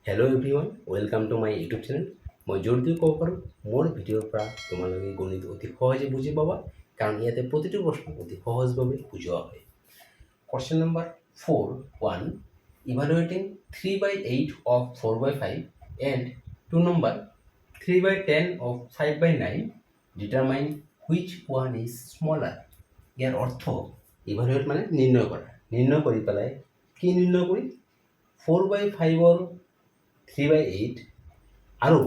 Hello' everyone, welcome to my YouTube channel. মই জোৰ দি ক'ব পাৰোঁ, মোৰ ভিডিঅ'ৰ পৰা তোমালোকে গণিত অতি সহজে বুজি পাবা, কাৰণ ইয়াতে প্ৰতিটো প্ৰশ্ন অতি সহজভাৱে বুজোৱা হয়। Question number 4.1, ইভালুৱেটিং 3/8 of 4/5 and 2 number 3/10 of 5/9, determine which one is smaller. ইয়াৰ অৰ্থ ইভালুৱেট মানে নিৰ্ণয় কৰা। নিৰ্ণয় কৰি পেলাই কি নিৰ্ণয় কৰি 4/5 3/8 আৰু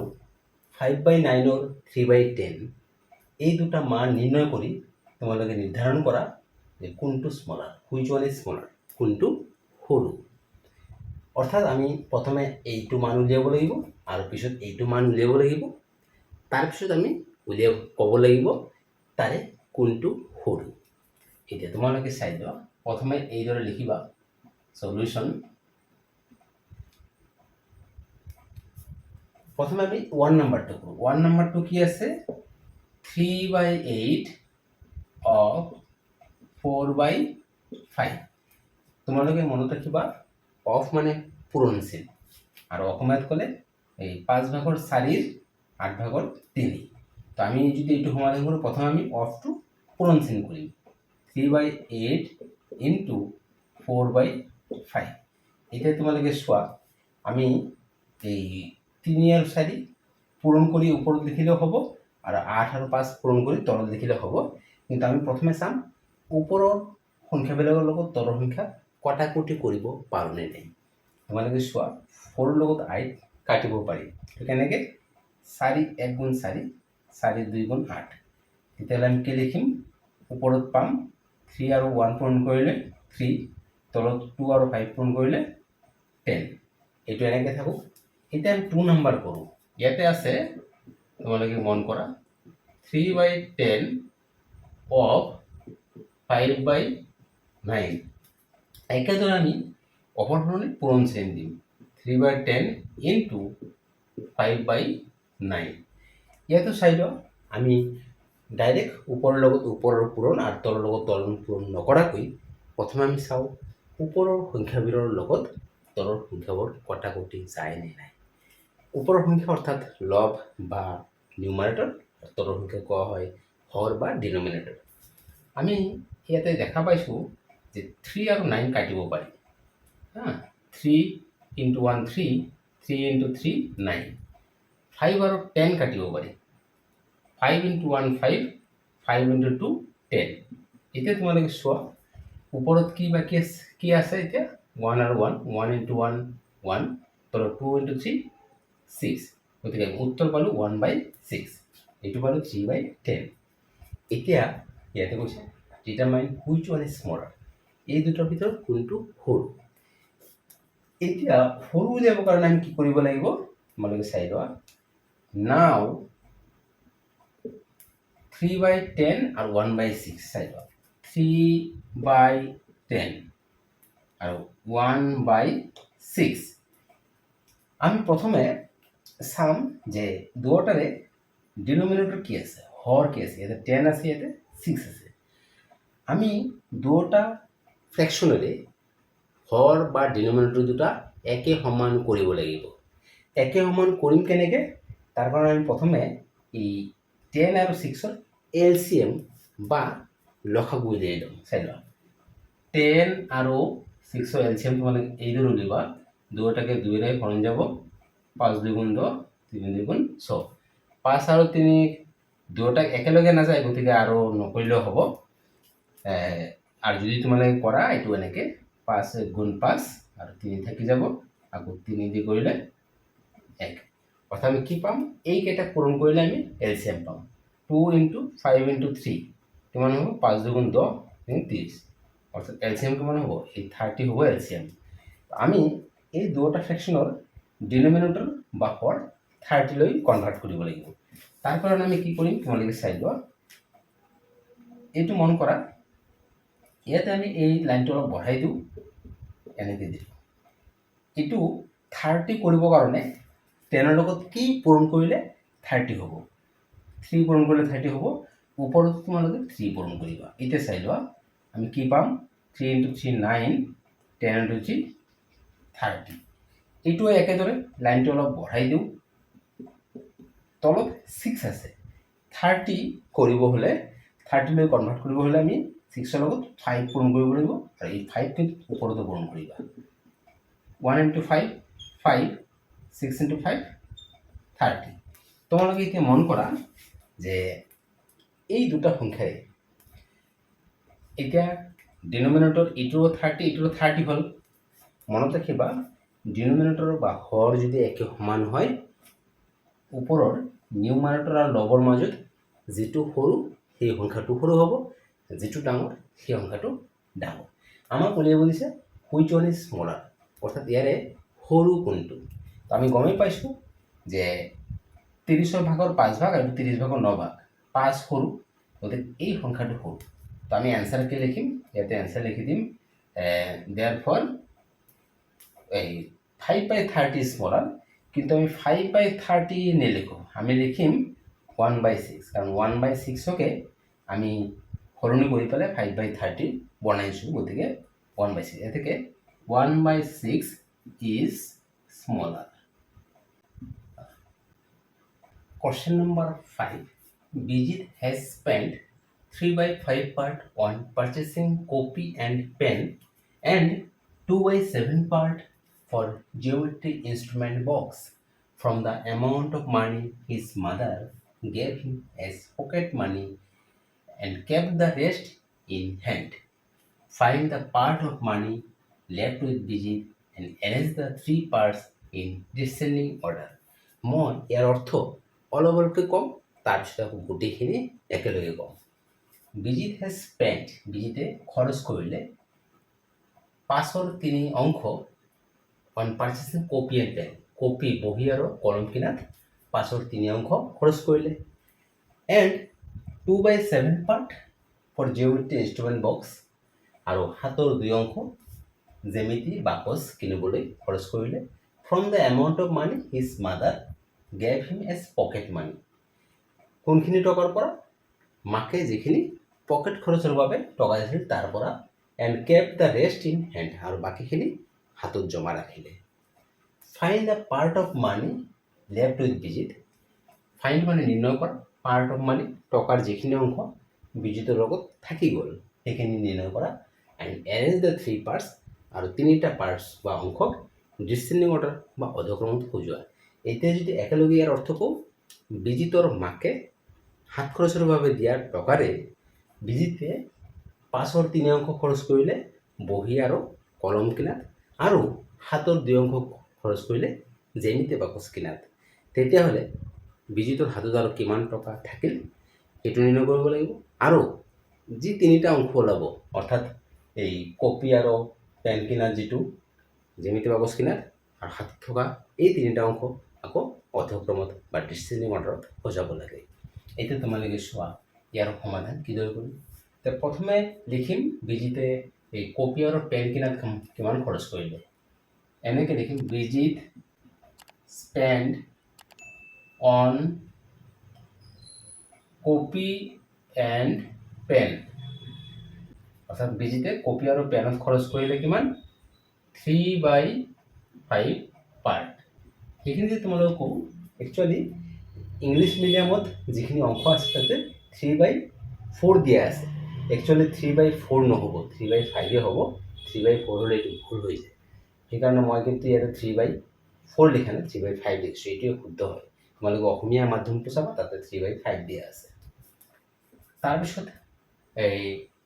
5/9 3/10 এই দুটা মান নিৰ্ণয় কৰি তোমালোকে নিৰ্ধাৰণ কৰা যে কোনটো smaller, which one is smaller, কোনটো সৰু। অৰ্থাৎ আমি প্ৰথমে এইটো মান উলিয়াব লাগিব আৰু পিছত এইটো মান উলিয়াব লাগিব, তাৰপিছত আমি ক'ব লাগিব তাৰে কোনটো সৰু। এতিয়া তোমালোকে চাই লোৱা, প্ৰথমে এইদৰে লিখিবা সলিউশ্যন। প্ৰথমে আমি 1 নাম্বাৰটা কৰব। 1 নাম্বাৰটা কি আছে? 3/8 of 4/5। তোমালোকে মনত ৰাখিবা, অফ মানে পূৰণচিন আৰু অসমীয়াত ক'লে এই 5/4 8/3। তো আমি যদি এইটো সমাধান কৰোঁ, প্ৰথমে আমি অফটো পূৰণচিন কৰিম। 3/8 ইনটু 4/5। এতিয়া তোমালোকে চোৱা, আমি এই 3 আৰু 4 পূৰণ কৰি ওপৰত লিখিলেও হ'ব আৰু 8 আৰু 5 পূৰণ কৰি তলত লিখিলেও হ'ব। কিন্তু আমি প্ৰথমে চাম ওপৰৰ সংখ্যাবিলাকৰ লগত তলৰ সংখ্যা কটাকটি কৰিব পাৰোঁ নে নাই। তোমালোকে চোৱা, 4 লগত 8 কাটিব পাৰি। তো কেনেকৈ? 4 1 গুণ 4, 4 2 গুণ 8। তেতিয়াহ'লে আমি কি লিখিম? ওপৰত পাম 3 আৰু 1 পূৰণ কৰিলে 3, তলত 2 আৰু 5 পূৰণ কৰিলে 10। এইটো এনেকৈ থাকক। এতিয়া আমি 2 নাম্বাৰ কৰোঁ। ইয়াতে আছে, তোমালোকে মন কৰা, 3/10 of 5/9। একেদৰে আমি অপৰ ধৰণে পূৰণচিন দিম। 3/10 ইনটু 5/9। ইয়াতো চাই লওঁ, আমি ডাইৰেক্ট ওপৰৰ লগত ওপৰৰ পূৰণ আৰু তলৰ লগত তলৰ পূৰণ নকৰাকৈ প্ৰথমে আমি চাওঁ ওপৰৰ সংখ্যাবোৰৰ লগত তলৰ সংখ্যাবোৰ কটাকটি যায় নে নাই। ওপৰৰ সংখ্যা অৰ্থাৎ লব বা নিউমাৰেটৰ, তলৰ সংখ্যা কোৱা হয় হৰ বা ডিনমিনেটৰ। আমি ইয়াতে দেখা পাইছোঁ যে 3 আৰু 9 কাটিব পাৰি। 3 ইনটু 1 3, 3 ইনটু 3 9। 5 আৰু 10 কাটিব পাৰি। 5 ইনটু 1 5, 5 ইনটু 2 10। এতিয়া তোমালোকে চোৱা, ওপৰত কি বাকী কি আছে এতিয়া? 1 আৰু 1, 1 ইনটু 1 1, তলত 2 ইনটু 3 6। গতিকে উত্তৰ পালোঁ 1/6। এইটো পালোঁ 3/10। এতিয়া ইয়াতে কৈছে determine which one is smaller, এই দুটাৰ ভিতৰত কোনটো সৰু। এতিয়া সৰু উলিয়াবৰ কাৰণে আমি কি কৰিব লাগিব তোমালোকে চাই লোৱা। নাও 3/10 আৰু 1/6 চাই লোৱা। 3/10 আৰু 1/6। আমি প্ৰথমে চাম যে দুয়োটাৰে ডিনমিনেটৰ কি আছে, হৰ কি আছে। ইয়াতে 10 আছে, ইয়াতে 6 আছে। আমি দুয়োটা ফ্ৰেকশ্যনেৰে হৰ বা ডিনমিনেটৰ দুটা একে সমান কৰিব লাগিব। একে সমান কৰিম কেনেকৈ? তাৰ কাৰণে আমি প্ৰথমে এই 10 আৰু 6ৰ LCM বা লসাগু উলিয়াই ল'ম। চাই লোৱা, 10 আৰু 6ৰ LCM তোমালোকে এইদৰে উলিয়াবা। দুয়োটাকে 2ৰে হৰণ যাব, 5 2 গুণ 10, 3 2 গুণ 6। 5 আৰু 3 দুয়োটা একেলগে নাযায়, গতিকে আৰু নকৰিলেও হ'ব। আৰু যদি তোমালোকে কৰা এইটো এনেকৈ 5 গুণ 5 আৰু 3 থাকি যাব, আকৌ 3 দি কৰিলে 1। অৰ্থাৎ আমি কি পাম? এইকেইটা পূৰণ কৰিলে আমি LCM পাম। 2 ইনটু 5 ইনটু 3 কিমান হ'ব? 5 2 গুণ 10, 30। অৰ্থাৎ LCM কিমান হ'ব? এই 30 হ'ব LCM। আমি এই দুয়োটা ফ্ৰেকশ্যনৰ ডিনমিনেটৰ বা হৰ 30 লৈ কনভাৰ্ট কৰিব লাগিব। তাৰ কাৰণে আমি কি কৰিম তোমালোকে চাই লোৱা। এইটো মন কৰা, ইয়াতে আমি এই লাইনটো অলপ বঢ়াই দিওঁ, এনেকৈ দিওঁ। এইটো 30 কৰিবৰ কাৰণে 10ৰ লগত কি পূৰণ কৰিলে 30 হ'ব? 3 পূৰণ কৰিলে 30 হ'ব। ওপৰত তোমালোকে 3 পূৰণ কৰিবা। এতিয়া চাই লোৱা, আমি কি পাম? 3 ইনটু 3 9, 10 ইনটু 3 30। এইটো একেদৰে লাইনটো অলপ বঢ়াই দিওঁ, তলত 6 আছে, 30 কৰিব হ'লে 30 লৈ কনভাৰ্ট কৰিব হ'লে আমি 6ৰ লগত 5 পূৰণ কৰিব লাগিব, আৰু এই 5 কিন্তু ওপৰতো পূৰণ কৰিবা। 1 into 5 5, 6 into 5 30। তোমালোকে এতিয়া মন কৰা যে এই দুটা সংখ্যাই এতিয়া ডিনমিনেটৰ এইটোৰো 30 এইটোৰো 30 হ'ল। মনত ৰাখিবা ডিনমিনেটৰ বা হৰ যদি একে সমান হয়, ওপৰৰ নিউমাৰেটৰ আৰু লগৰ মাজত যিটো সৰু সেই সংখ্যাটো সৰু হ'ব, যিটো ডাঙৰ সেই সংখ্যাটো ডাঙৰ। আমাক উলিয়াব দিছে হুইচ ওৱান ইজ স্মলাৰ, অৰ্থাৎ ইয়াৰে সৰু কোনটো। তো আমি গমেই পাইছোঁ যে 30ৰ ভাগৰ 5 ভাগ আৰু 30 ভাগৰ 9 ভাগ, 5 সৰু, গতিকে এই সংখ্যাটো সৰু। তো আমি এনচাৰ কি লিখিম, ইয়াতে এনচাৰ লিখি দিম দেয়াৰফৰ এই 5/30 স্মলাৰ, কিন্তু আমি 5/30 নিলিখোঁ, আমি লিখিম 1/6, কাৰণ 1/6কে আমি সলনি কৰি পেলাই 5/30 বনাইছোঁ, গতিকে 1/6, এতেকে 1/6 is smaller. Question number 5. Bijit has spent 3/5 part on purchasing copy and pen and 2/7 part for geometry instrument box from the amount of money his mother gave him as pocket money and kept the rest in hand. Find the part of money left with Bijit and arrange the three parts in descending order. মই ইয়াৰ অৰ্থ অলপ অলপকৈ ক'ম, তাৰপিছত আকৌ গোটেইখিনি একেলগে ক'ম। বিজিত হেজ স্পেণ্ট, বিজিতে খৰচ কৰিলে 5ৰ 3 অংশ on purchasing copy and pen, copy বহী আৰু কলম কিনাত 5ৰ 3 অংশ খৰচ কৰিলে। And 2/7 part for geometry instrument box, আৰু 7ৰ 2 অংশ জ্যামিতি বাকচ কিনিবলৈ খৰচ কৰিলে। From the amount of money his mother gave him as pocket money, কোনখিনি টকাৰ পৰা, মাকে যিখিনি পকেট খৰচৰ বাবে টকা দিছিল তাৰ পৰা। And keep the rest in hand, আৰু বাকীখিনি হাতত জমা ৰাখিলে। Find the part of money left with Bijit, find মানে নিৰ্ণয় কৰা, পাৰ্ট অফ মানি টকাৰ যিখিনি অংশ বিজিতৰ লগত থাকি গ'ল সেইখিনি নিৰ্ণয় কৰা। এণ্ড এৰেঞ্জ দ্য 3 পাৰ্টছ, আৰু 3টা পাৰ্টছ বা অংশক ডিচেণ্ডিং অৰ্ডাৰ বা অধক্ৰমত সজোৱা। এতিয়া যদি একেলগে ইয়াৰ অৰ্থ কওঁ, বিজিতৰ মাকে হাত খৰচৰ বাবে দিয়া টকাৰে বিজিতে 5ৰ 3 অংশ খৰচ কৰিলে বহী আৰু কলম কিনাত, আৰু 7ৰ 2 অংশ খৰচ কৰিলে জ্যামিতি বাকচ কিনাত। তেতিয়াহ'লে বিজিতৰ হাতত আৰু কিমান টকা থাকিল সেইটো নিৰ্ণয় কৰিব লাগিব, আৰু যি 3টা অংশ ওলাব, অৰ্থাৎ এই কপি আৰু পেন কিনাত যিটো জ্যামিতি বাকচ কিনাত, আৰু হাতত থকা এই 3টা অংশ আকৌ অধক্ৰমত বা ডিচেণ্ডিং অৰ্ডাৰত সজাব লাগে। এতিয়া তোমালোকে চোৱা ইয়াৰ সমাধান কিদৰে কৰিম। তো প্ৰথমে লিখিম বিজিতে এই কপি আৰু পেন কিনাত কিমান খৰচ কৰিলে, এনেকৈ লিখিম Bijit spend on copy and pen, অৰ্থাৎ বিজিতে কপি আৰু পেনত খৰচ কৰিলে কিমান, 3/5 পাৰ্ট। সেইখিনি যে তোমালোকে কওঁ, একচুৱেলি ইংলিছ মিডিয়ামত যিখিনি অংশ আছে তাতে 3/4 দিয়া আছে, একচুৱেলি 3/4 নহ'ব, 3/5 হ'ব। 3/4 হ'লে এইটো ভুল হৈ যায়, সেইকাৰণে মই কিন্তু ইয়াতে 3/4 লিখা নাই, 3/5 লিখিছোঁ, এইটোৱে শুদ্ধ হয়। তোমালোকে অসমীয়া মাধ্যমটো চাবা, তাতে 3/5 দিয়া আছে। তাৰপিছত এই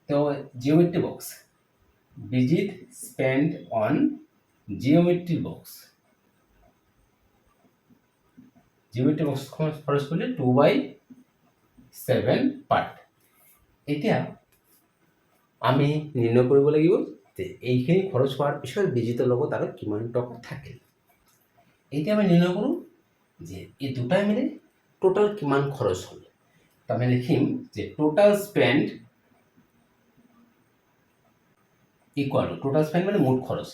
তেওঁ geometry box, Bijit spend on geometry box, geometry বক্সখন খৰচ কৰিলে 2/7 পাৰ্ট। এতিয়া আমি নিৰ্ণয় কৰিব লাগিব যে এইখিনি খৰচ হোৱাৰ পিছত বিজিতৰ লগত আৰু কিমান টকা থাকিল। এতিয়া আমি নিৰ্ণয় কৰোঁ যে এই দুটাই মিলি টোটাল কিমান খৰচ হ'ল। তো আমি লিখিম যে total spend equal to, total spend মানে মুঠ খৰচ।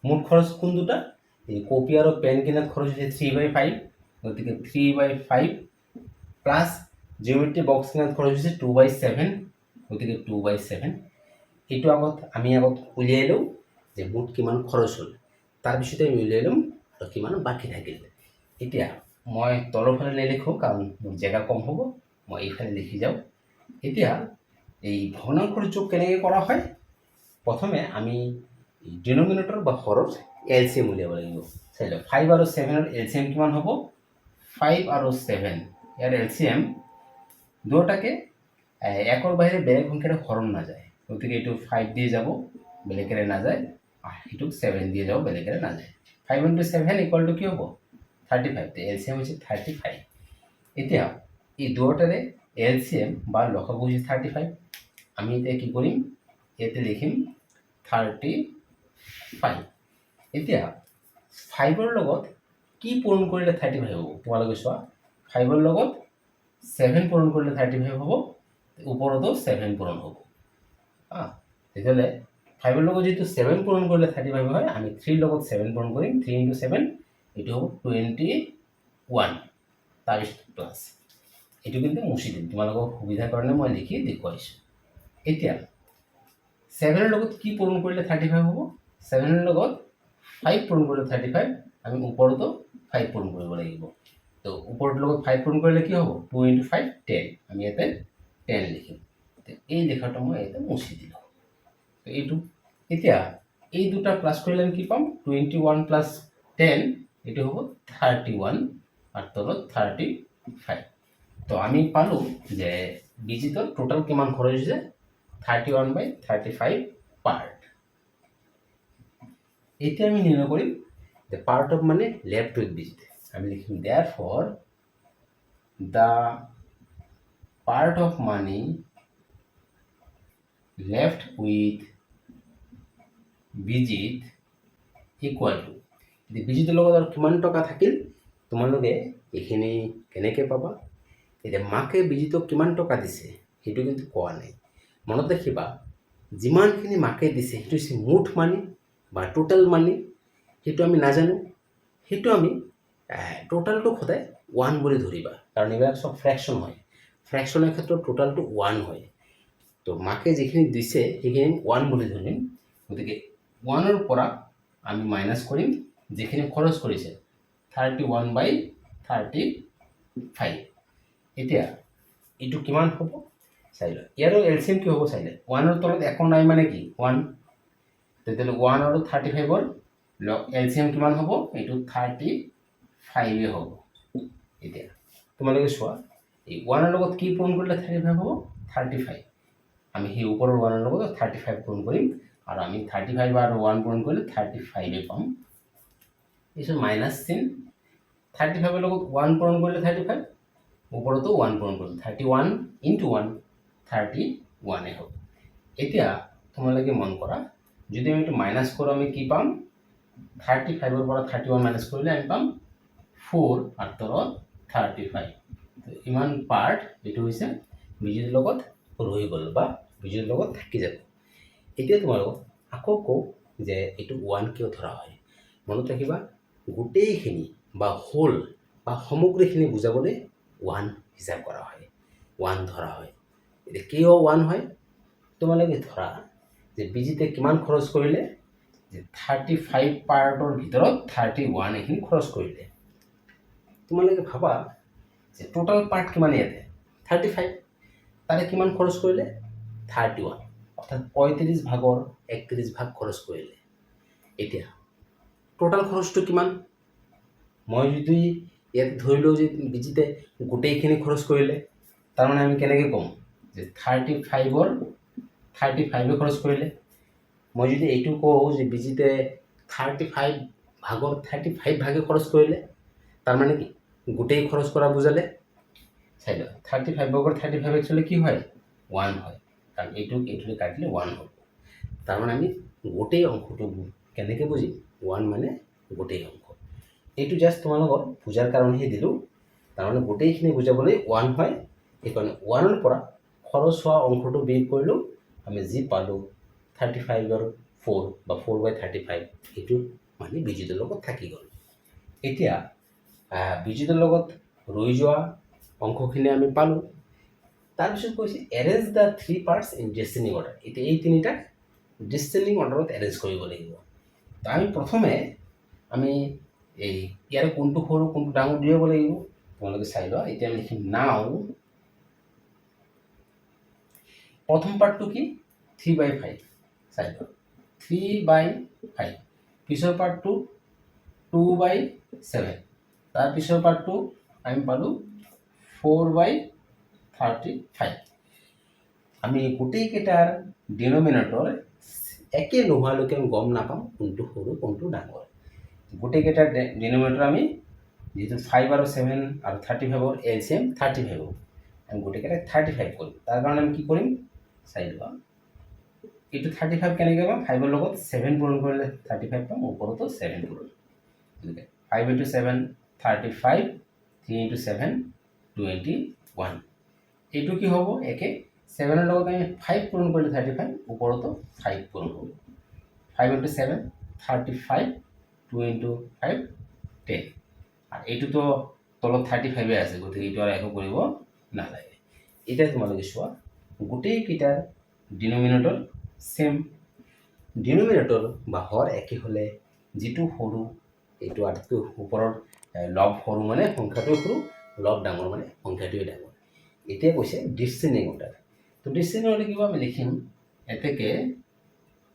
মুঠ খৰচ কোন দুটা, এই কপি আৰু পেন কিনাত খৰচ হৈছে 3/5, গতিকে 3/5 প্লাছ জিঅ'মেট্ৰি বক্স কিনাত খৰচ হৈছে 2/7, গতিকে 2/7। এইটো আমি আগত উলিয়াই লওঁ যে মুঠ কিমান খৰচ হ'ল, তাৰপিছতে আমি উলিয়াই ল'ম আৰু কিমান বাকী থাকিল। এতিয়া মই তলৰ ফালে নিলিখোঁ কাৰণ মোৰ জেগা কম হ'ব, মই এইফালে লিখি যাওঁ। এতিয়া এই ভগ্নাংশৰ যোগ কেনেকৈ কৰা হয়, প্ৰথমে আমি ডিনমিনেটৰ বা হৰৰ এলচিএম উলিয়াব লাগিব। চাই লওক 5 আৰু 7ৰ এলচিএম কিমান হ'ব, 5 আৰু 7 ইয়াৰ এলচিএম দুটাকে একৰ বাহিৰে বেলেগ সংখ্যাৰে হৰণ নাযায়, গতিকে এইটো 5 দিয়ে যাব, বেলেগেৰে নাযায়, এইটো 7 দিয়ে যাব, বেলেগেৰে নাযায়। 5 into 7 ইকুয়াল টু কি হ'ব, 35। তো এলচিএম হৈছে 35। এতিয়া এই দুটাৰে এলচিএম বা লসাগু হৈছে 35। আমি এতিয়া কি কৰিম, ইয়াতে লিখিম 35। এতিয়া 5ৰ লগত কি পূৰণ কৰিলে 35 হ'ব, তোমালোকে চোৱা। 5ৰ লগত 7 পূৰণ কৰিলে 35 হ'ব, ওপৰতো 7 পূৰণ হ'ব। তেতিয়াহ'লে 5ৰ লগত যেহেতু 7 পূৰণ কৰিলে 35 হয়, আমি 3ৰ লগত 7 পূৰণ কৰিম। 3 into 7 এইটো হ'ব 21, তাৰপিছত প্লাছ। এইটো কিন্তু মুছি দিম, তোমালোকৰ সুবিধাৰ কাৰণে মই লিখি দেখুৱাইছোঁ। এতিয়া 7ৰ লগত কি পূৰণ কৰিলে 35 হ'ব, 7ৰ লগত 5 পূৰণ কৰিলে 35, আমি ওপৰতো 5 পূৰণ কৰিব লাগিব। তো ওপৰৰ লগত 5 পূৰণ কৰিলে কি হ'ব, 2 into 5 10, আমি ইয়াতে 10 লিখিম। তো এই লেখাটো মই ইয়াতে মুছি দিলোঁ। তো এইটো এতিয়া এই দুটা প্লাছ কৰিলে আমি কি পাম, 21 প্লাছ 10 এইটো হ'ব 31 আৰু তলত 35। তো আমি পালোঁ যে বিজিতৰ টোটাল কিমান খৰচ হৈছে, 31/35 পাৰ্ট। এতিয়া আমি নিৰ্ণয় কৰিম যে পাৰ্ট অফ মানে লেফট উইথ বিজিত। আমি লিখিম therefore the part of money left with Bijit equal to, বিজিতৰ লগত আৰু কিমান টকা থাকিল তোমালোকে এইখিনি কেনেকৈ পাবা। এতিয়া মাকে বিজিতক কিমান টকা দিছে সেইটো কিন্তু কোৱা নাই। মনত ৰাখিবা, যিমানখিনি মাকে দিছে সেইটো হৈছে মুঠ মানি বা টোটাল মানি, সেইটো আমি নাজানো। সেইটো আমি টোটালটো সদায় 1 বুলি ধৰিবা, কাৰণ এইবিলাক চব ফ্ৰেকশ্যন হয়। ফ্ৰেকশ্যনৰ ক্ষেত্ৰত টোটালটো 1 হয়। তো মাকে যিখিনি দিছে সেইখিনি 1 বুলি ধৰিম। গতিকে 1ৰ পৰা আমি মাইনাছ কৰিম যিখিনি খৰচ কৰিছে, 31/35। এতিয়া এইটো কিমান হ'ব চাই লওক, ইয়াৰো এলচিএম কি হ'ব চাই লওক। 1ৰ তলত একো নাই মানে কি 1, তেতিয়াহ'লে 1 আৰু 35ৰ এলচিএম কিমান হ'ব, এইটো 35 হ'ব। এতিয়া তোমালোকে চোৱা, এই 1ৰ লগত কি পূৰণ কৰিলে 35 হ'ব, 35। আমি সেই ওপৰৰ 1ৰ লগত 35 পূৰণ কৰিম, আৰু আমি 35 আৰু 1 পূৰণ কৰিলে 35 পাম। পিছত মাইনাছ চিন, 35ৰ লগত 1 পূৰণ কৰিলে 35, ওপৰতো 1 পূৰণ কৰিলে 31 into 1, 31 হ'ব। এতিয়া তোমালোকে মন কৰা, যদি আমি এইটো মাইনাছ কৰোঁ আমি কি পাম, 35ৰ পৰা 31 মাইনাছ কৰিলে আমি পাম 4 আৰু তলত 35। ইমান পাৰ্ট এইটো হৈছে বিজিতৰ লগত ৰৈ গ'ল বা বিজিতৰ লগত থাকি যাব। এতিয়া তোমালোকক আকৌ কওঁ যে এইটো 1 কিয় ধৰা হয়। মনত ৰাখিবা, গোটেইখিনি বা হোল বা সামগ্ৰীখিনি বুজাবলৈ 1 হিচাপ কৰা হয়, 1 ধৰা হয়। এতিয়া কিয় 1 হয়, তোমালোকে ধৰা যে বিজিতে কিমান খৰচ কৰিলে, যে 35 পাৰ্টৰ ভিতৰত 31 এইখিনি খৰচ কৰিলে। তোমালোকে ভাবা যে টোটাল পাৰ্ট কিমান, ইয়াতে 35, তাৰে কিমান খৰচ কৰিলে 31, অৰ্থাৎ 35 ভাগৰ 31 ভাগ খৰচ কৰিলে। এতিয়া টোটাল খৰচটো কিমান, মই যদি ইয়াত ধৰি লওঁ যে বিজিতে গোটেইখিনি খৰচ কৰিলে, তাৰমানে আমি কেনেকৈ ক'ম যে 35ৰ 35 খৰচ কৰিলে। মই যদি এইটো কওঁ যে বিজিতে 35 ভাগৰ 35 ভাগে খৰচ কৰিলে, তাৰমানে কি গোটেই খৰচ কৰা বুজালে। চাই লওক, 35 ভাগৰ 35 একচুৱেলি কি হয়, 1 হয়, কাৰণ এইটোলৈ কাটিলে 1 হ'ব। তাৰমানে আমি গোটেই অংশটো কেনেকৈ বুজিম, 1 মানে গোটেই অংশ। এইটো জাষ্ট তোমালোকৰ বুজাৰ কাৰণেহে দিলোঁ, তাৰমানে গোটেইখিনি বুজাবলৈ 1 হয়। সেইকাৰণে 1ৰ পৰা খৰচ হোৱা অংশটো বিয়োগ কৰিলোঁ, আমি যি পালোঁ 35ৰ 4 বা 4/35, সেইটো মানে বিজিতৰ লগত থাকি গ'ল। এতিয়া বিজিতৰ লগত ৰৈ যোৱা অংশখিনি আমি পালোঁ। তাৰপিছত কৈছে arrange the 3 parts in descending order. এতিয়া এই তিনিটাক ডিচেণ্ডিং অৰ্ডাৰত এৰেঞ্জ কৰিব লাগিব। তো আমি প্ৰথমে আমি এই ইয়াৰে কোনটো সৰু কোনটো ডাঙৰ উলিয়াব লাগিব তোমালোকে চাই লোৱা। এতিয়া আমি লিখিম নাও, প্ৰথম পাৰ্টটো কি 3/5 চাই লোৱা 3/5, পিছৰ পাৰ্টটো 2/7, তাৰ পিছৰ পাৰ্টটো আমি পালোঁ 4/35। আমি গোটেইকেইটাৰ ডিনমিনেটৰ একে নোহোৱালৈকে আমি গম নাপাম কোনটো সৰু কোনটো ডাঙৰ। গোটেইকেইটাৰ ডিনমিনেটৰ আমি যিহেতু 5 আৰু 7 আৰু 35ৰ এলচিএম 35 হ'ব, আমি গোটেইকেইটা 35 কৰিম। তাৰ কাৰণে আমি কি কৰিম চাই লোৱা। এইটো 35 কেনেকৈ পাম, 5ৰ লগত 7 পূৰণ কৰিলে 35 পাম, ওপৰতো 7 পূৰণ। 5 × 7 35, 3 × 7 21। এইটো কি হ'ব একে 7ৰ লগত আমি 5 পূৰণ কৰিলে 35, ওপৰতো 5 পূৰণ হ'ব। 5 × 7 35, 2 × 5 10, আৰু এইটোতো তলত 35 আছে, গতিকে এইটো আৰু একো কৰিব নালাগে। এতিয়া তোমালোকে চোৱা গোটেইকেইটাৰ ডিনমিনেটৰ চেম। ডিনমিনেটৰ বা হৰ একে হ'লে যিটো সৰু এইটো আটাইতকৈ ওপৰৰ লব সৰু মানে সংখ্যাটোৱে সৰু, লব ডাঙৰ মানে সংখ্যাটোৱে ডাঙৰ। এতিয়া কৈছে ডিসেন্ডিং অৰ্ডাৰ। তো ডিসেন্ডিং অৰ্ডাৰ কিবা আমি লিখিম এতেকে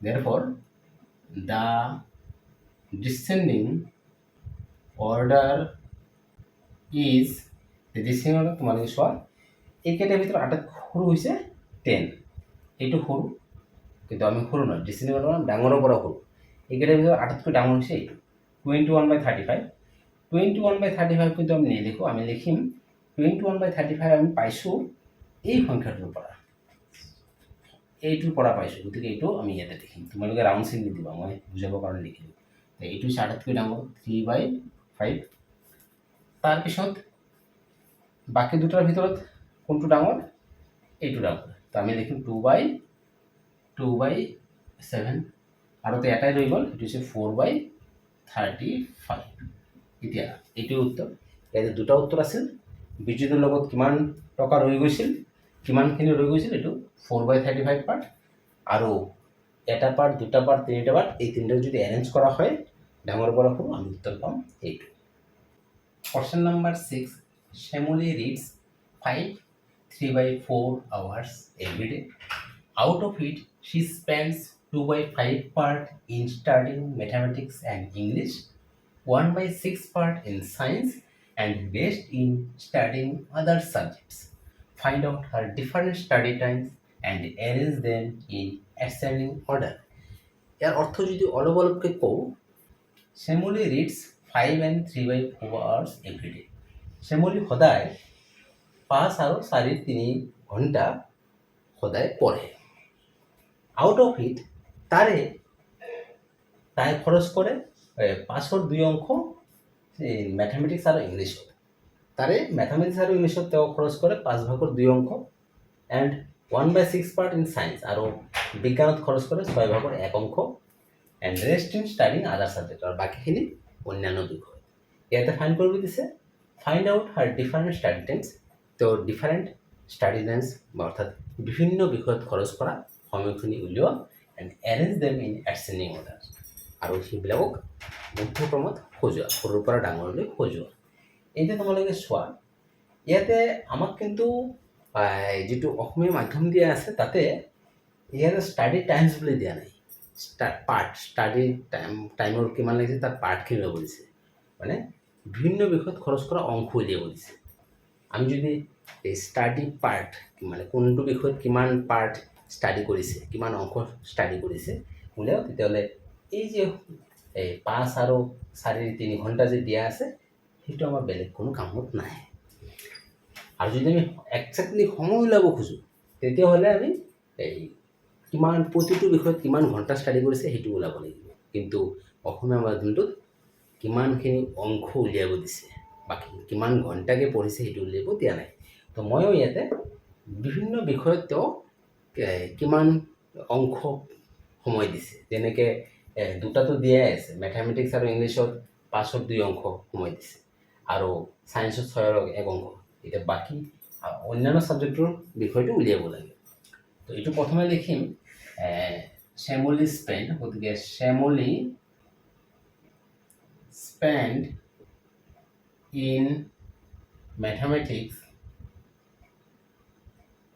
therefore the descending order is descending order. তোমালোকে চোৱা এইকেইটাৰ ভিতৰত আটাইতকৈ সৰু হৈছে 10, এইটো সৰু কিন্তু আমি সৰু নহয়, ডিসেন্ডিং অৰ্ডাৰ ডাঙৰৰ পৰা সৰু। এইকেইটাৰ ভিতৰত আটাইতকৈ ডাঙৰ হৈছে এইটো 21/35। 21/35 কিন্তু আমি নিলিখোঁ, আমি লিখিম 21/35 আমি পাইছোঁ এই সংখ্যাটোৰ পৰা, এইটোৰ পৰা পাইছোঁ, গতিকে এইটো আমি ইয়াতে লিখিম। তোমালোকে ৰাউণ্ড চিন নিদিবা, মই বুজাবৰ কাৰণে লিখিলোঁ। এইটো হৈছে আটাইতকৈ ডাঙৰ 3/5। তাৰপিছত বাকী দুটাৰ ভিতৰত কোনটো ডাঙৰ, এইটো ডাঙৰ, তো আমি লিখিম 2/7, আৰু তো এটাই ৰৈ গ'ল, এইটো হৈছে 4/35। এতিয়া এইটো উত্তৰ। ইয়াতে দুটা উত্তৰ আছিল, বিজুটোৰ লগত কিমান টকা ৰৈ গৈছিল, কিমানখিনি ৰৈ গৈছিল, এইটো 4/35 পাৰ্ট, আৰু এটা পাৰ্ট, দুটা পাৰ্ট, তিনিটা পাৰ্ট, এই তিনিটা যদি এৰেঞ্জ কৰা হয় ডাঙৰ পৰা সৰু, আমি উত্তৰ পাম এইটো। Question number 6. Shamoli reads 5 3/4 hours every day. Out of it, she spends 2/5 part in studying mathematics and English, 1/6 part in science, and rest in studying other subjects. Find out her different study times and arrange them in ascending order. ইয়াৰ অৰ্থ যদি অলপ অলপকৈ কওঁ, Shyamali reads 5 and 3/4 hours every day. Shyamali সদায় 5 আৰু 3.5 ঘণ্টা সদায় পঢ়ে। আউট অফ ইট, তাই খৰচ কৰে 5ৰ 2 অংশ মেথামেটিক্স আৰু ইংলিছত। মেথামেটিক্স আৰু ইংলিছত তেওঁ খৰচ কৰে 5/2 অংশ, এণ্ড 1/6 পাৰ্ট ইন চায়েন্স, আৰু বিজ্ঞানত খৰচ কৰে 6/1 অংশ, এণ্ড ৰেষ্ট ইন ষ্টাডিং আদাৰ ছাবজেক্ট, আৰু বাকীখিনি অন্যান্য বিষয়। ইয়াতে ফাইণ্ড কৰিব দিছে, ফাইণ্ড আউট হাৰ ডিফাৰেণ্ট ষ্টাডি টাইমছ। তেওঁৰ ডিফাৰেণ্ট ষ্টাডি টাইমছ বা অৰ্থাৎ বিভিন্ন বিষয়ত খৰচ কৰা সময়খিনি উলিওৱা, and arrange them in ascending order, আৰু সেইবিলাকক ঊৰ্ধ্বক্ৰমত সজোৱা, সৰুৰ পৰা ডাঙৰলৈ সজোৱা। এতিয়া তোমালোকে চোৱা, ইয়াতে আমাক কিন্তু যিটো অসমীয়া মাধ্যম দিয়া আছে তাতে ইয়াতে ষ্টাডি টাইমছ বুলি দিয়া নাই, পাৰ্ট ষ্টাডি টাইমৰ কিমান লাগিছে তাৰ পাৰ্টখিনি ল'ব দিছে, মানে বিভিন্ন বিষয়ত খৰচ কৰা অংশ উলিয়াব দিছে। আমি যদি এই ষ্টাডি পাৰ্ট মানে কোনটো বিষয়ত কিমান পাৰ্ট ষ্টাডি কৰিছে, কিমান অংশ ষ্টাডি কৰিছে উলিয়াও, তেতিয়াহ'লে এই যে 5 আৰু 3.5 ঘণ্টা যে দিয়া আছে সেইটো আমাৰ বেলেগ কোনো কামত নাহে। আৰু যদি আমি একজেক্টলি সময় ওলাব খোজোঁ তেতিয়াহ'লে আমি এই কিমান প্ৰতিটো বিষয়ত কিমান ঘণ্টা ষ্টাডি কৰিছে সেইটো ওলাব লাগিব। কিন্তু অসমীয়া মাধ্যমটোত কিমানখিনি অংশ উলিয়াব দিছে, বাকী কিমান ঘণ্টাকৈ পঢ়িছে সেইটো উলিয়াব দিয়া নাই। তো ময়ো ইয়াতে বিভিন্ন বিষয়ত তেওঁ কিমান অংশ সময় দিছে, যেনেকৈ দুটাটো দিয়াই আছে, মেথামেটিক্স আৰু ইংলিছত 5ৰ 2 অংশ সময় দিছে, আৰু ছায়েন্সত 6ৰ 1 অংশ। এতিয়া বাকী অন্যান্য ছাবজেক্টৰ বিষয়টো উলিয়াব লাগে। তো এইটো প্ৰথমে লিখিম শ্যামলী স্পেণ্ড, গতিকে Shyamali spend in mathematics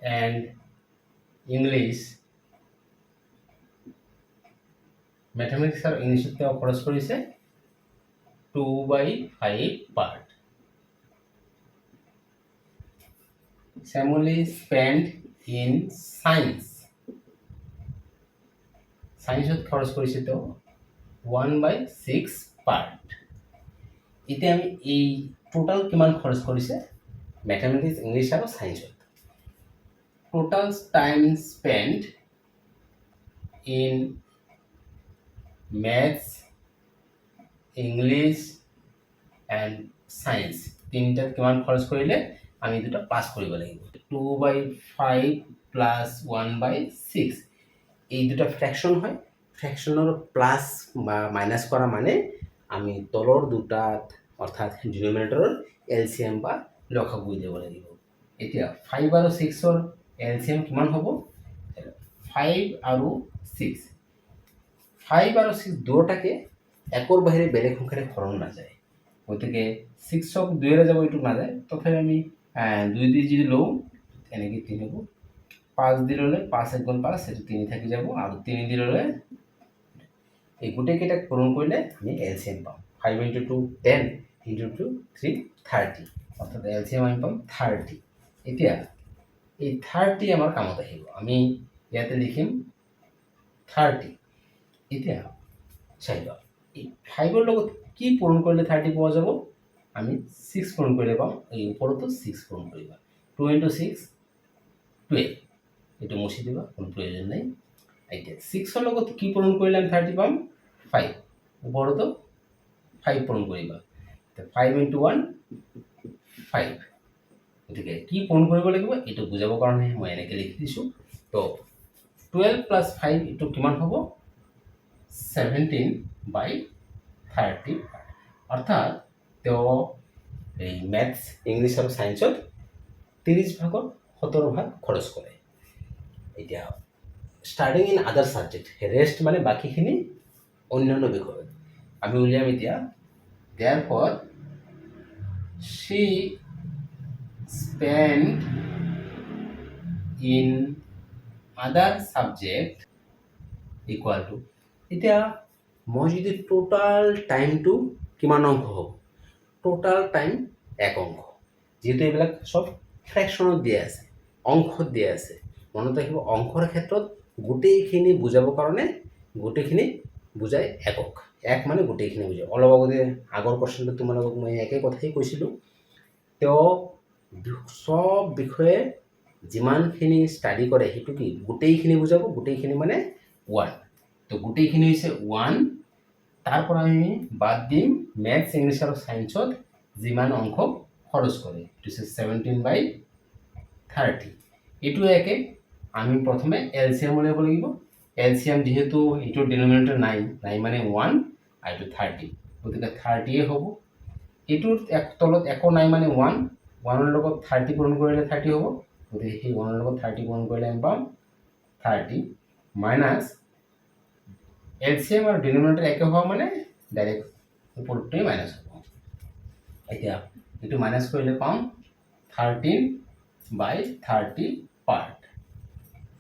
and English, mathematics আৰু ইংলিছত তেওঁ খৰচ কৰিছে 2/5 part. Similarly spent in science, সায়েন্সত খৰচ কৰিছে তেওঁ 1/6 part. এতিয়া আমি এই টোটাল কিমান খৰচ কৰিছে মেথমেটিক্স ইংলিছ আৰু সায়েন্সত total time spent in maths, English and science তিনিটাত কিমান খৰচ কৰিলে আমি দুটা পাস কৰিব লাগিব 2/5 plus 1/6 এই দুটা ফ্ৰ্যাকশন হয় ফ্ৰ্যাকশনৰ প্লাস বা মাইনাস কৰা মানে আমি তলৰ দুটাত অৰ্থাৎ ডিনোমিনেটৰৰ এলসিএম বা লসাগু দিব লাগিব এতিয়া 5 আৰু 6 ৰ এলসিএম কিমান হ'ব 5 আৰু 6 5 আৰু 6 দুটাকে একৰ বাহিৰে বেলেগ সংখ্যাৰে হৰণ নাযায় গতিকে 6 ক 2 ৰে যাব এটো না যায় তথাপি আমি 2 দি যদি লও এনেকৈ 3 হ'ব 5 দি ললে 5 1 5 এটো 3 থাকি যাব আৰু 3 দি ললে এই গোটেই কেইটা পূৰণ কৰিলে আমি এলসিএম পাম 5 * 2 10 * 2 3 30 অৰ্থাৎ এলসিএম আমি পাম 30 এতিয়া এই 30 আমাৰ কামত আহিব আমি ইয়াতে লিখিম 30 এতিয়া চাইবা এই 5 ৰ লগত কি পূৰণ কৰিলে 30 পোৱা যাব আমি 6 পূৰণ কৰিলে পাম এই ওপৰতো 6 পূৰণ কৰিবা 2 * 6 12 এটো মুছি দিবা কোনো প্ৰয়োজন নাই এতিয়া 6 ৰ লগত কি পূৰণ কৰিলে আমি 30 পাম 5 ওপৰতো 5 পূৰণ কৰিবা 5 * 1 5 গতিকে কি পূৰণ কৰিব লাগিব এটো বুজাবৰ কাৰণে মই এনেকৈ লিখি দিছো তো 12 + 5 এটো কিমান হ'ব 17/30 অৰ্থাৎ তেওঁ এই ম্যাথছ ইংলিছ আৰু সায়েন্সত 30 ভাগৰ 17 ভাগ খৰচ কৰে এতিয়া স্টাৰ্টিং ইন আদাৰ সাবজেক্ট ৰেষ্ট মানে বাকিখিনি অন্যান্য বিষয় আমি উলিয়াম এতিয়া therefore she spent in other subject equal to এতিয়া মই যদি টোটাল টাইমটো কিমান অংক হ'ব টোটাল টাইম 1 অংক যেহেতু এইবিলাক সব ফ্র্যাকশনত দিয়া আছে অংকত দিয়া আছে মনত ৰাখিব অংকৰ ক্ষেত্ৰত গোটেইখিনি বুজাবৰ কাৰণে গোটেইখিনি বুজাই একক এক মানে গোটেইখিনি বুজায় অলপ আগতে আগৰ কোৱেশ্চনটো তোমালোকক মই একে কথাই কৈছিলোঁ তেওঁ সব বিষয়ে যিমানখিনি ষ্টাডি কৰে সেইটো কি গোটেইখিনি বুজাব গোটেইখিনি মানে 1 তো গোটেইখিনি হৈছে 1 তারপর আমি বাদ দিম ম্যাথস ইংলিশ আর সায়েন্সত যিমান অংক খরচ করে ইট ইজ 17/30 এটু একে আমি প্রথমে এলসিএম উলিয়াব লাগিব এলসিএম যেহেতু এটোৰ ডিনোমিনেটৰ নাই মানে 1 আৰ এটো 30 গতিকে 30 এ হ'ব এটোৰ এক তলত একো নাই মানে 1 1 ৰ লগত 30 পূৰণ কৰিলে 30 হ'ব গতিকে সেই 1 ৰ লগত 30 পূৰণ কৰিলে আমি পাম 30 মাইনাস এলসিএম আর ডিনোমিনেটর একে হওয়া মানে ডাইরেক্ট উপরটাই মাইনাস হ'ব এতিয়া এটো মাইনাস কৰিলে পাম 13/30 পার্ট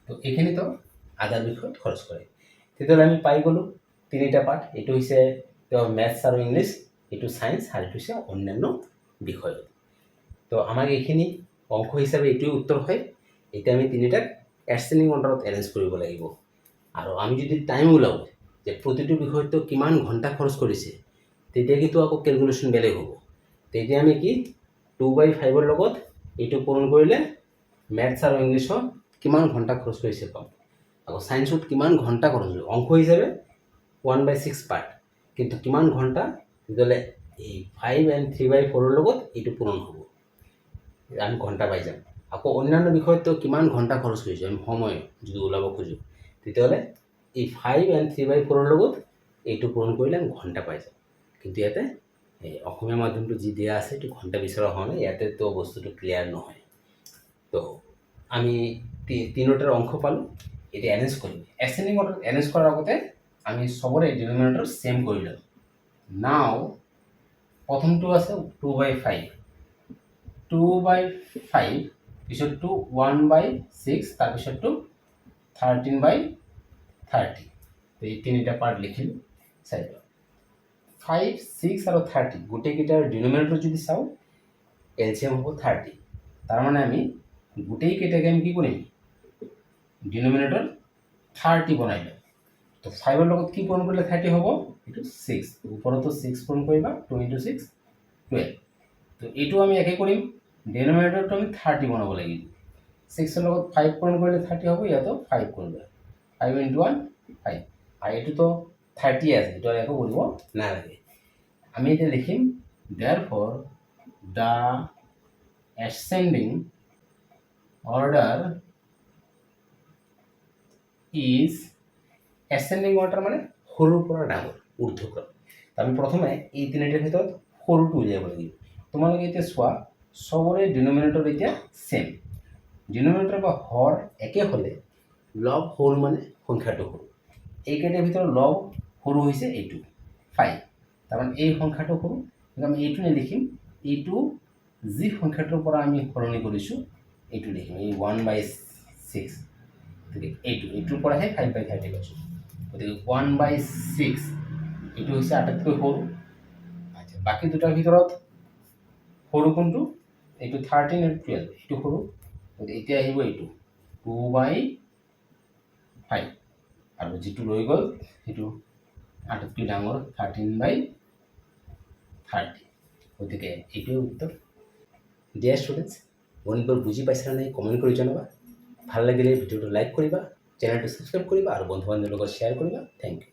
তো এখানে তো আদার বিষয়ত খরচ করে তেতিয়াহ'লে আমি পাই গ'লো তিনিটা পার্ট এটো হৈছে তেওঁৰ ম্যাথছ আৰু ইংলিছ এটো সায়েন্স আর এটো হৈছে অন্যান্য বিষয় তো আমাক এইখিনি অংক হিচাপে এটোই উত্তৰ হয় এটা আমি তিনিটাক এসেন্ডিং অৰ্ডাৰত এৰেঞ্জ কৰিব লাগিব আৰু আমি যদি টাইম উলাও যে প্ৰতিটো বিষয়টো কিমান ঘণ্টা খৰচ কৰিছে তেতিয়া কিন্তু আকৌ ক্যালকুলেশন বেলেগ হ'ব তেতিয়া আমি কি 2/5 ৰ লগত এটো পূৰণ কৰিলে ম্যাথছ আৰু ইংলিছত কিমান ঘণ্টা খৰচ কৰিছে পাম আকৌ সায়েন্সত কিমান ঘণ্টা খৰচ হৈছে অংক হিচাপে 1/6 পাৰ্ট কিন্তু কিমান ঘণ্টা দিলে এই 5 and 3/4 ৰ লগত এটো পূৰণ হ'ব আমি ঘণ্টা পাই যাম আকৌ অন্যান্য বিষয়তো কিমান ঘণ্টা খৰচ কৰিছে আমি সময় যদি ওলাব খুজো তেতিয়াহ'লে এই 5 and 3/4 ৰ লগত এইটো পূৰণ কৰিলে আমি ঘণ্টা পাই যাম কিন্তু ইয়াতে এই অসমীয়া মাধ্যমটো যি দিয়া আছে এইটো ঘণ্টা বিচৰা হোৱা নাই ইয়াতে তো বস্তুটো ক্লিয়াৰ নহয় তো আমি তিনিটাৰ অংক পালো এটা এৰেঞ্জ কৰিম এসেন্ডিং অৰ্ডাৰ এৰেঞ্জ কৰাৰ আগতে আমি সবৰে ডিনোমিনেটৰ সেম কৰি লম নাও প্ৰথমটো আছে 2/5 2/5 পিছতটো 1/6 তাৰপিছতটো 13/30 তো এই তিনিটা পাৰ্ট লিখিলোঁ চাইডত 5 6 আৰু 30 গোটেইকেইটাৰ ডিনমিনেটৰ যদি চাওঁ এলচিএম হ'ব 30 তাৰ মানে আমি গোটেইকেইটাকে আমি কি কৰিম ডিনমিনেটৰ 30 বনাই ল'ম তো 5 লগত কি পূৰণ কৰিলে 30 হ'ব এইটো 6 ওপৰতো 6 পূৰণ কৰিবা 2 × 6 12 তো এইটো আমি একে কৰিম ডিনমিনেটৰটো আমি 30 বনাব লাগিব 6 লগত 5 পূৰণ কৰিলে 30 হ'ব ইয়াতো 5 কৰিবা 5 × 1 5 আৰু এইটোতো 30 আছে এইটো একো কৰিব নালাগে আমি এতিয়া লিখিম therefore the ascending order is ascending order মানে সৰুৰ পৰা ডাঙৰ ঊৰ্ধ্বক্ৰম আমি প্ৰথমে এই তিনিটাৰ ভিতৰত সৰুটো উলিয়াব লাগিব তোমালোকে এতিয়া চোৱা সবৰে ডিনমিনেটৰ এতিয়া সেম ডিনমিনেটৰ বা হৰ একে হ'লে লব সৰু মানে সংখ্যাটো সৰু এইকেইটাৰ ভিতৰত লব সৰু হৈছে এইটো 5 তাৰমানে এই সংখ্যাটো সৰু আমি এইটো নিলিখিম এইটো যি সংখ্যাটোৰ পৰা আমি সলনি কৰিছোঁ এইটো লিখিম এই 1/6 গতিকে এইটোৰ পৰাহে 5/30 লৈছোঁ গতিকে 1/6 এইটো হৈছে আটাইতকৈ সৰু আচ্ছা বাকী দুটাৰ ভিতৰত সৰু কোনটো এইটো 13 আৰু 12 এইটো সৰু গতিকে এতিয়া আহিব এইটো 2/5 আৰু যিটো ৰৈ গ'ল সেইটো আটাইতকৈ ডাঙৰ 13/30 গতিকে এইটোৱে উত্তৰ ডিয়াৰ ষ্টুডেণ্টছ গণিতবোৰ বুজি পাইছা নাই কমেণ্ট কৰি জনাবা ভাল লাগিলে ভিডিঅ'টো লাইক কৰিবা চেনেলটো ছাবস্ক্ৰাইব কৰিবা আৰু বন্ধু বান্ধৱীৰ লগত শ্বেয়াৰ কৰিবা থেংক ইউ